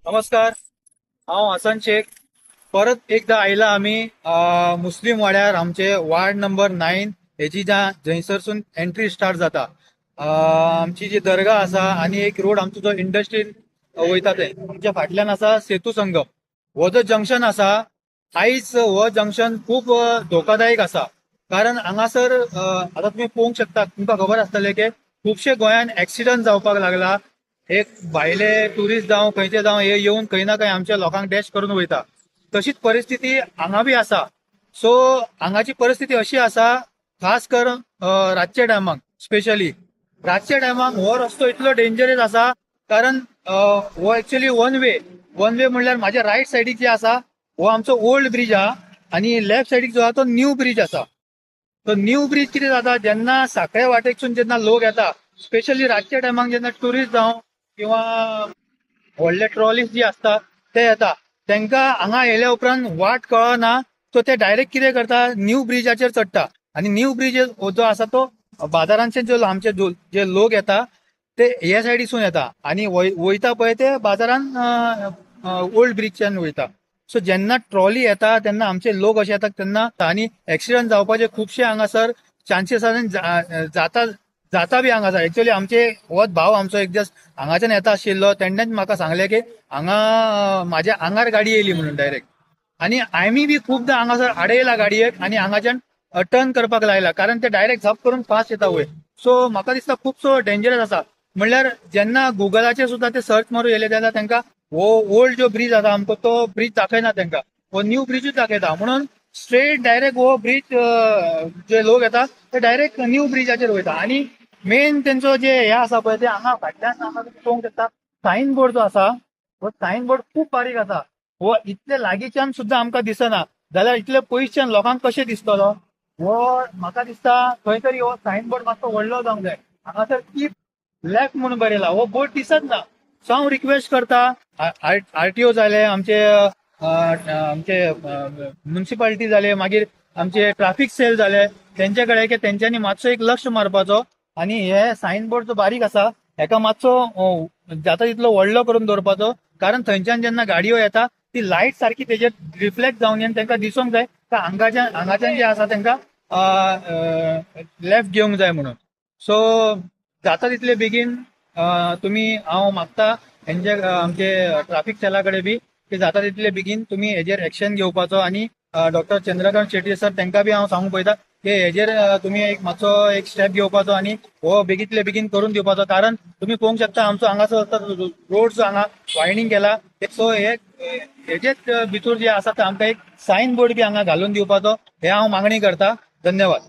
नमस्कार. हांव हसन शेख. परत एकदा आयला आम्ही मुस्लिम वाड्यार आमचे वार्ड नंबर 9 हेची जंयसरसून एंट्री स्टार्ट जाता. आमची जी दर्गा आसा आणि एक रोड आमचो जो इंडस्ट्री वयता ते आमच्या फाटल्यान आसा सेतू संगम. हो जो जंक्शन आसा, आयज हो जंक्शन खूप धोकादायक आसा. कारण हांगासर आता तुम्ही पळोवंक शकता, तुमकां खबर आसतलें की खुबशे गोंयान एक्सिडंट जावपाक लागला. एक भायले टुरिस्ट जावं खंयचे जावं हे येवन खंय ना खंय आमच्या लोकांक डॅश करून वयता. तशीच परिस्थिती हांगा बी आसा. सो हांगाची परिस्थिती अशी आसा, खास करून रातच्या टायमाक स्पेशली रातच्या टायमाक हो रस्तो इतलो डेंजरस आसा. कारण हो एक्चुअली वन वे म्हणल्यार माझ्या रायट सायडीक जे आसा हो आमचो ओल्ड ब्रिज हा आणि लेफ्ट सायडीक जो आहा तो न्यू ब्रिज आसा. तो न्यू ब्रिज कितें जाता, जेन्ना साखळे वाटेकसून जेन्ना लोक येता, स्पेशली रातच्या टायमाक जेन्ना टुरिस्ट जावं किंवा व्हडले ट्रॉलीज जी असतात ते येता, तांकां हांगा येयल्या उपरांत वाट कळना. सो ते डायरेक्ट कितें करता, न्यू ब्रिजाचेर चडटा आणि न्यू ब्रिज जो आसा तो बाजारांचे आमचे जे लोक येता ते हे सायडीसून येता आणि वयता पळय ते बाजारान ओल्ड ब्रिजच्यान वयता. सो जेन्ना ट्रॉली येता तेन्ना आमचे लोक असे येतात तेन्ना आणि ऍक्सिडंट जावपाचे खुबशे हांगासर चान्सेस जाता जाता बी हांगासर. एक्चुअली आमचे होच भाव आमचो एक दिवस हांगाच्यान येता आशिल्लो, तेणेच म्हाका सांगले की हांगा म्हाज्या आंगार गाडी येयली म्हणून डायरेक्ट. आणि आम्ही बी खूपदा हांगासर आडयला गाडयेक आणि हांगाच्यान टर्न करपाक लायला, कारण ते डायरेक्ट झप करून फास्ट येता वयर. सो म्हाका दिसता खूबसो डेंजरस आसा. म्हणल्यार जेन्ना गुगलाचेर सुद्धा ते सर्च मारून येयले तेन्ना तांकां हो ओल्ड जो ब्रिज आसा आमचो तो ब्रिज दाखयना तांकां, हो न्यू ब्रिजूच दाखयता. म्हणून स्ट्रेट डायरेक्ट हो ब्रिज जे लोक येतात ते डायरेक्ट न्यू ब्रिजाचेर वयता. आणि मेन तेंचो जे हे आसा पळय ते हांगा फाटल्यान हांगा तुम्ही पळोवंक शकता, सायन बोर्ड जो आसा हो सायन बोर्ड खूप बारीक आसा. हो इतले लागींच्यान सुद्धा आमकां दिसना, जाल्यार इतले पयसच्यान लोकांक कशें दिसतलो. हो म्हाका दिसता खंय तरी हो सायन बोर्ड मातसो व्हडलो जावंक जाय. हांगासर कीप लेफ्ट म्हणून बरयला, हो बोर्ड दिसत ना. सो हांव रिक्वेस्ट करता, आरटीओ जाले आमचे, आमचे म्युन्सिपालिटी जाले, मागीर आमचे ट्रॅफिक सेल जाले, तेंचे कडेन की तेंच्यांनी मातसो एक लक्ष मारपाचो आणि हे सायन बोर्ड जो बारीक आसा हेका मातसो जाता तितलो व्हडलो करून दवरपाचो. कारण थंयच्यान जेन्ना गाडयो येता ती लायट सारखी तेजेर रिफ्लेक्ट जावन येवन तांकां दिसूंक जाय का हांगाच्यान जे आसा तांकां लेफ्ट घेवंक जाय म्हणून. सो जाता तितले बेगीन तुम्ही, हांव मागता हेंचे आमचे ट्रॅफिक सेला कडेन बी की जाता तितले बेगीन तुम्ही हेजेर एक्शन घेवपाचो. आणि डॉक्टर चंद्रकांत शेट्टी सर तांकां बी हांव सांगूंक पळयता की हेजेर तुम्ही एक मातसो एक स्टेप घेवपाचो आणि हो बेगीतले बेगीन करून दिवपाचो. कारण तुम्ही पळोवंक शकता आमचो हांगासर रोड जो हांगा वायडनींग केला. सो हेजेच भितूर जे आसा ते आमकां एक सायन बोर्ड बी हांगा घालून दिवपाचो, हे हांव मागणी करता. धन्यवाद.